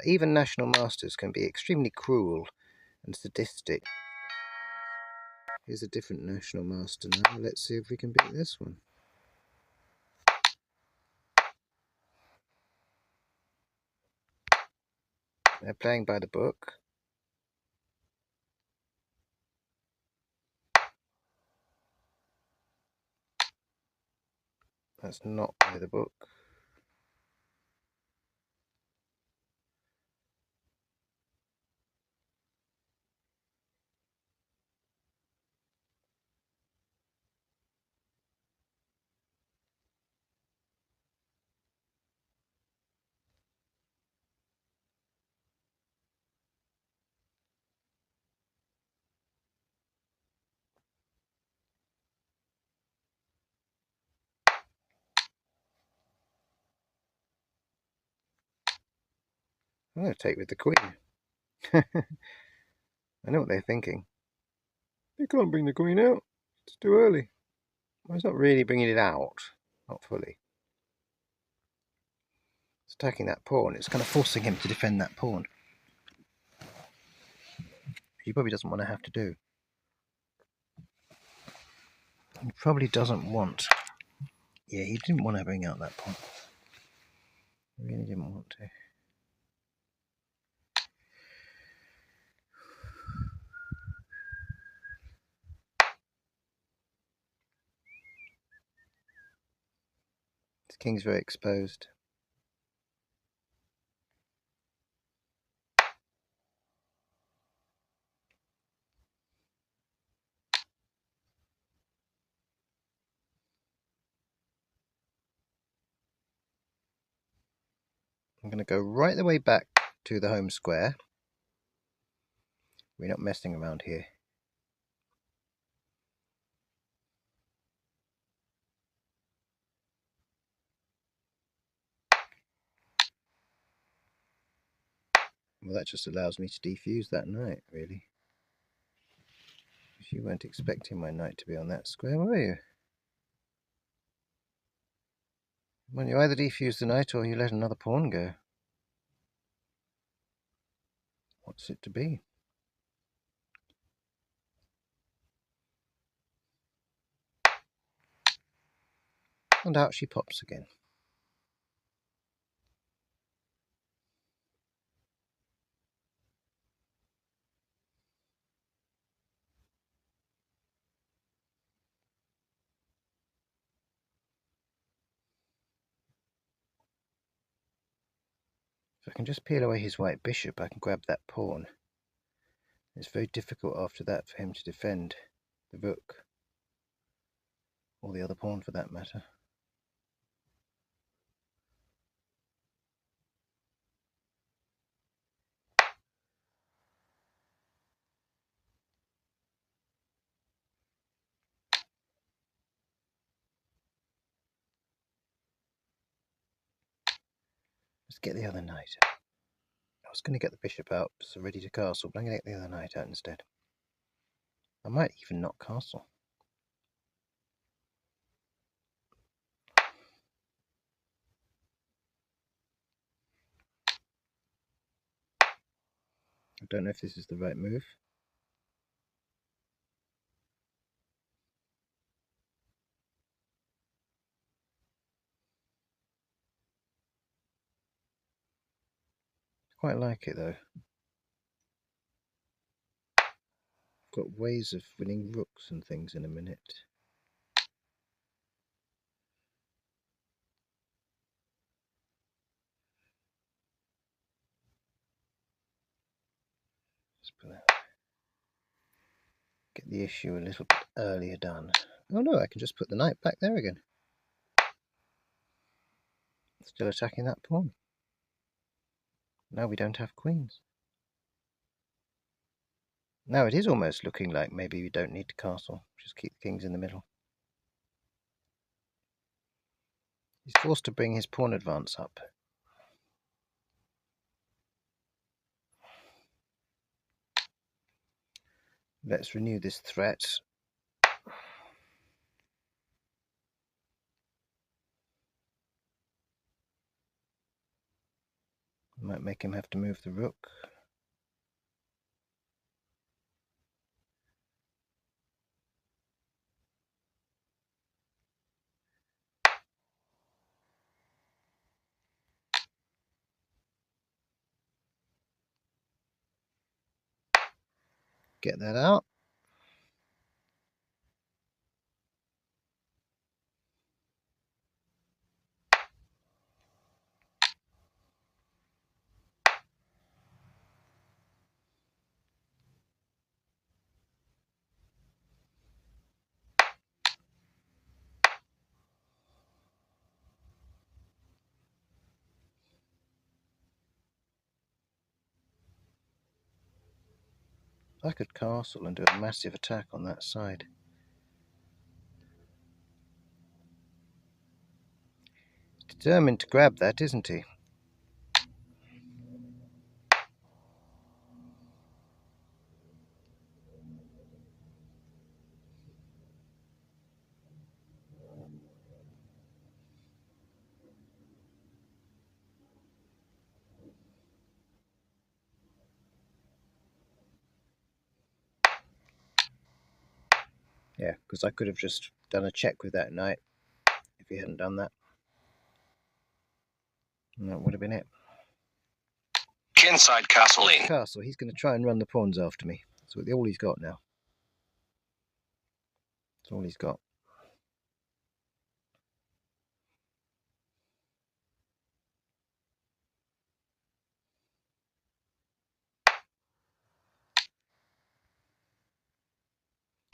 even national masters can be extremely cruel and sadistic. Here's a different national master now. Let's see if we can beat this one. They're playing by the book. That's not by the book. I'm going to take with the queen. I know what they're thinking. They can't bring the queen out. It's too early. Well, it's not really bringing it out. Not fully. It's attacking that pawn. It's kind of forcing him to defend that pawn. He probably doesn't want to have to do. He probably doesn't want. Yeah, he didn't want to bring out that pawn. He really didn't want to. The king's very exposed. I'm going to go right the way back to the home square. We're not messing around here. Well, that just allows me to defuse that knight, really. You weren't expecting my knight to be on that square, were you? Well, you either defuse the knight or you let another pawn go. What's it to be? And out she pops again. If I can just peel away his white bishop, I can grab that pawn. It's very difficult after that for him to defend the rook, or the other pawn for that matter. Let's get the other knight. I was going to get the bishop out, so ready to castle, but I'm going to get the other knight out instead. I might even not castle. I don't know if this is the right move. I quite like it though. I've got ways of winning rooks and things in a minute. Get the issue a little bit earlier done. Oh no, I can just put the knight back there again. Still attacking that pawn. Now we don't have queens. Now it is almost looking like maybe we don't need to castle. Just keep the kings in the middle. He's forced to bring his pawn advance up. Let's renew this threat. Might make him have to move the rook. Get that out. I could castle and do a massive attack on that side. Determined to grab that, isn't he? Yeah, because I could have just done a check with that knight if he hadn't done that. And that would have been it. Kinside castling. Castle. He's going to try and run the pawns after me. That's all he's got now. That's all he's got.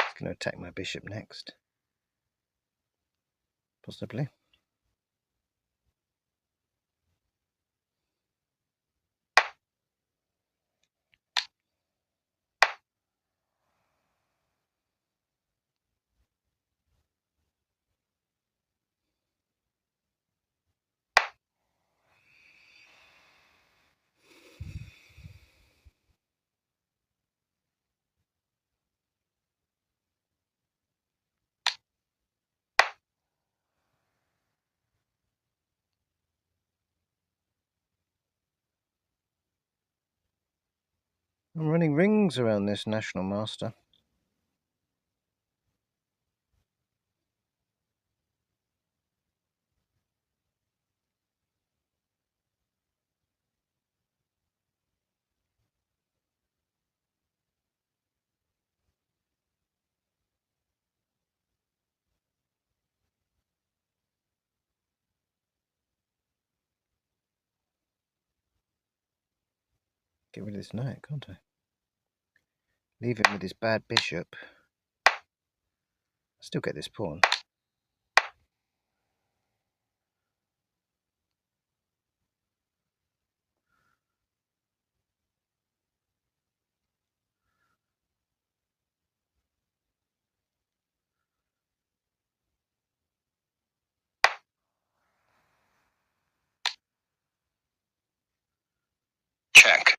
He's going to attack my bishop next. Possibly. I'm running rings around this National Master. Get rid of this knight, can't I? Leave him with his bad bishop. Still get this pawn. Check.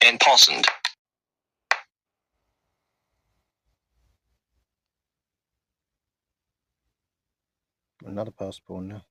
And Paulson. Another passed pawn now.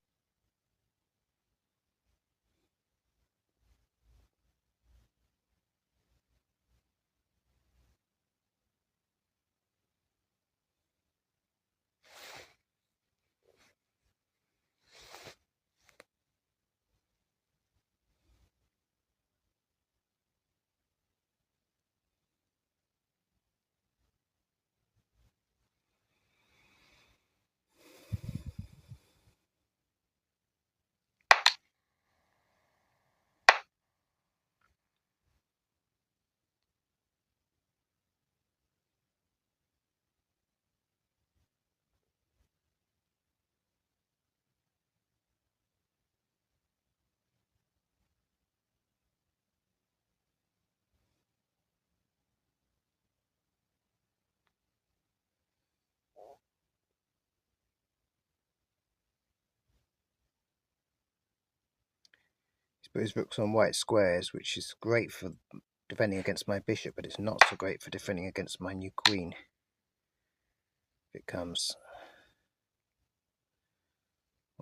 He's put his rooks on white squares, which is great for defending against my bishop, but it's not so great for defending against my new queen. If it comes.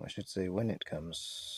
I should say when it comes.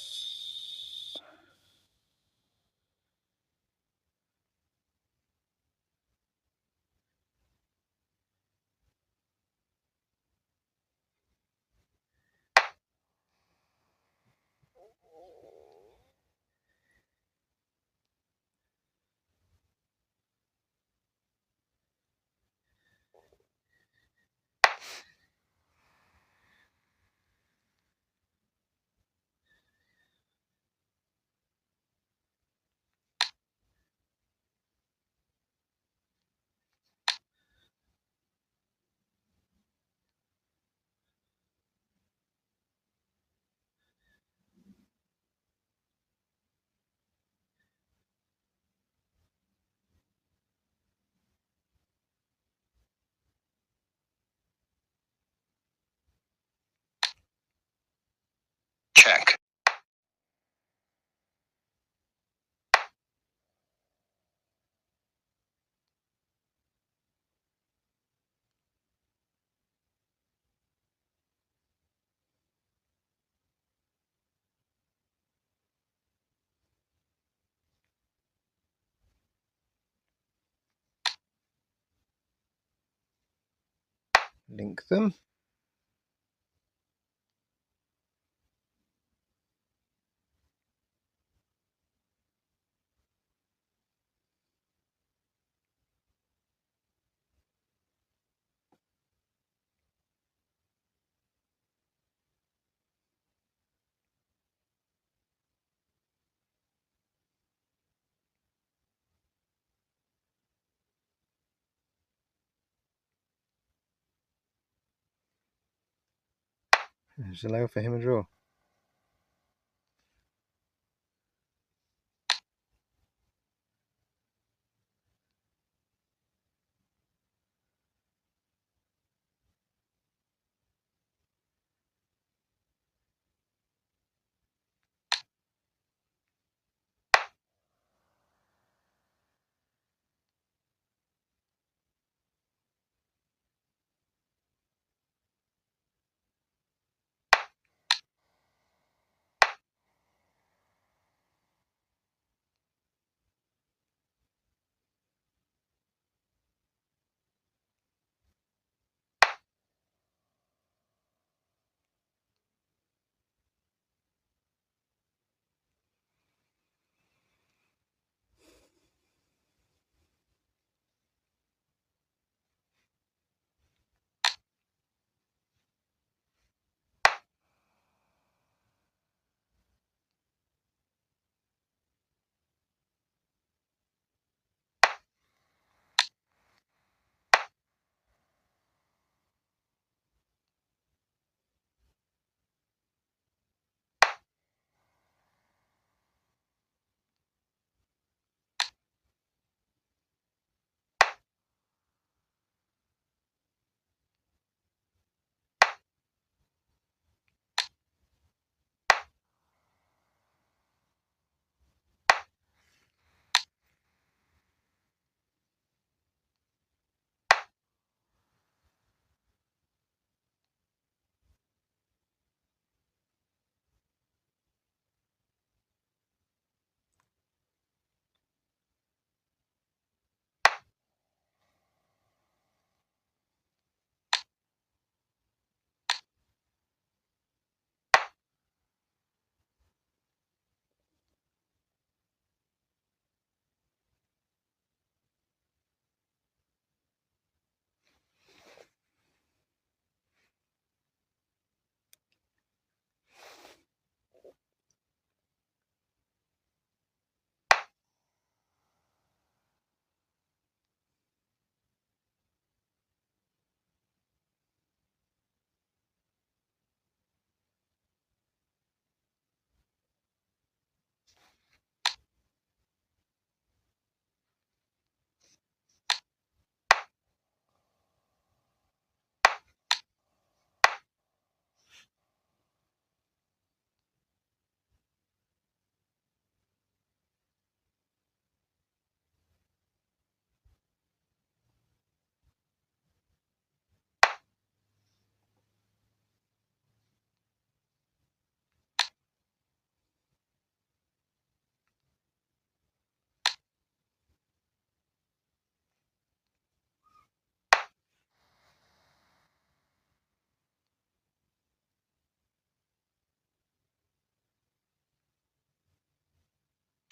Check. Link them. Just allow for him a draw.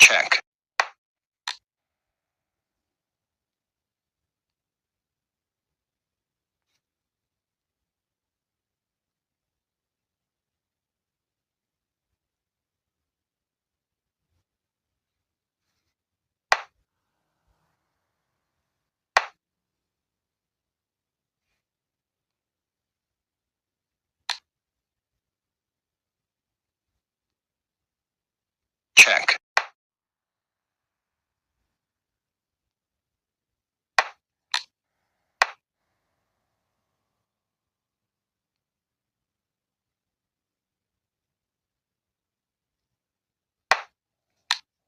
Check. Check.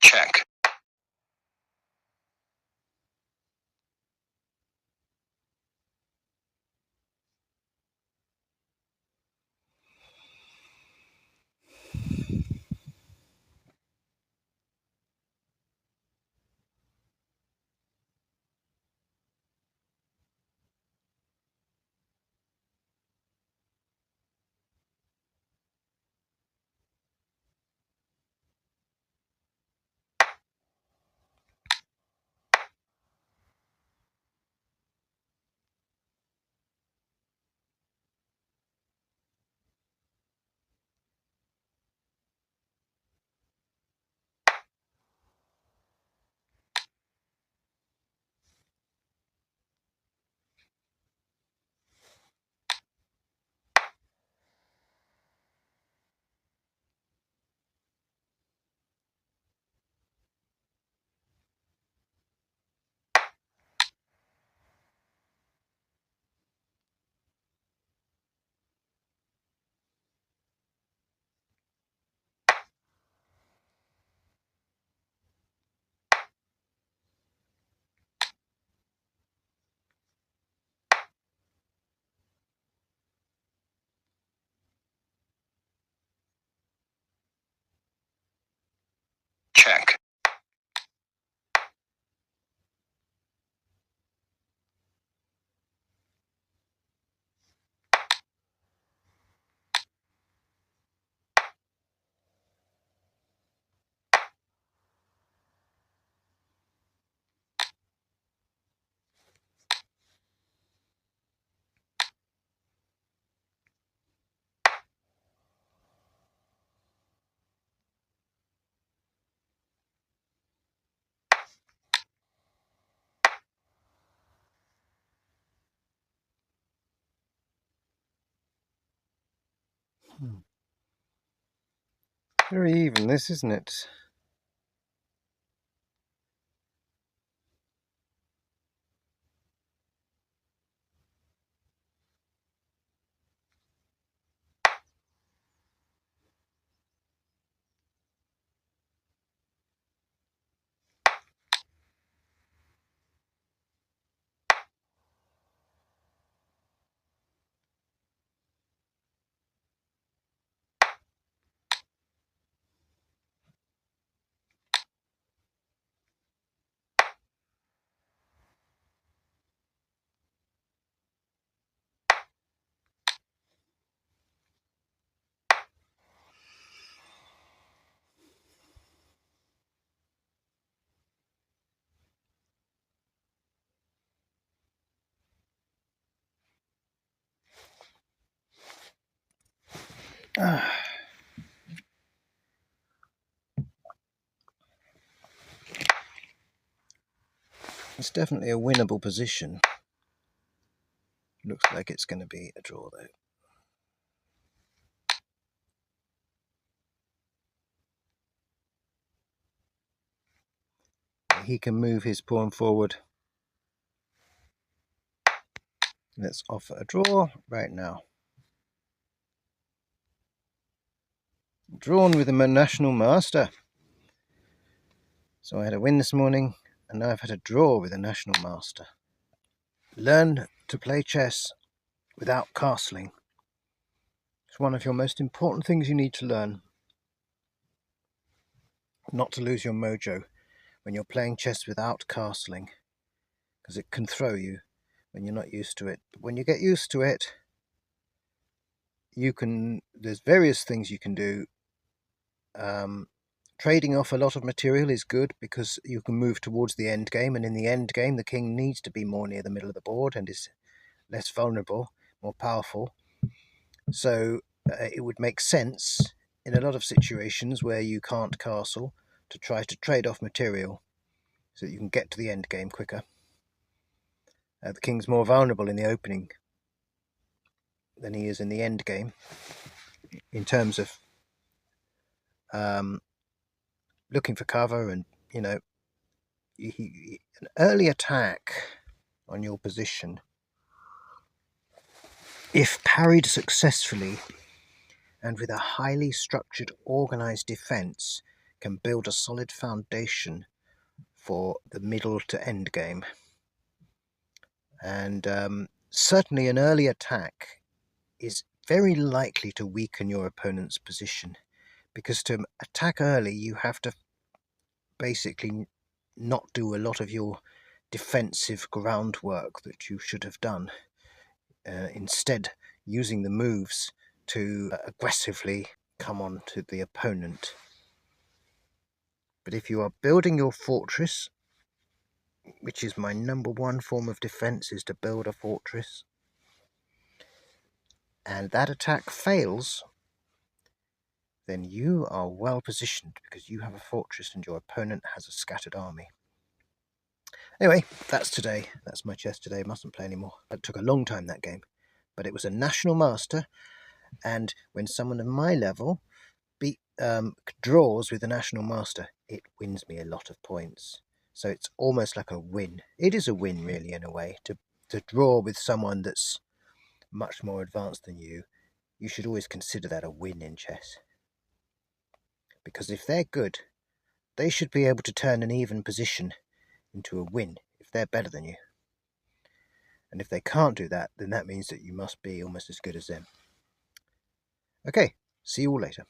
Check. Check. Very even, this, isn't it? It's definitely a winnable position. Looks like it's going to be a draw though. He can move his pawn forward. Let's offer a draw right now. Drawn with a national master. So I had a win this morning, and now I've had a draw with a national master. Learn to play chess without castling. It's one of your most important things you need to learn. Not to lose your mojo when you're playing chess without castling, because it can throw you when you're not used to it. But when you get used to it, there's various things you can do Trading off a lot of material is good because you can move towards the end game, and in the end game the king needs to be more near the middle of the board and is less vulnerable, more powerful. So it would make sense in a lot of situations where you can't castle to try to trade off material so that you can get to the end game quicker. The king's more vulnerable in the opening than he is in the end game in terms of looking for cover, and an early attack on your position, if parried successfully and with a highly structured, organized defense, can build a solid foundation for the middle to end game. And certainly an early attack is very likely to weaken your opponent's position, because to attack early you have to basically not do a lot of your defensive groundwork that you should have done, instead using the moves to aggressively come on to the opponent. But if you are building your fortress, which is my number one form of defense, is to build a fortress, and that attack fails, then you are well positioned because you have a fortress and your opponent has a scattered army. Anyway, that's today. That's my chess today. Mustn't play anymore. It took a long time, that game, but it was a national master, and when someone of my level draws with the national master, it wins me a lot of points. So it's almost like a win. It is a win, really, in a way. To draw with someone that's much more advanced than you, you should always consider that a win in chess. Because if they're good, they should be able to turn an even position into a win if they're better than you. And if they can't do that, then that means that you must be almost as good as them. Okay, see you all later.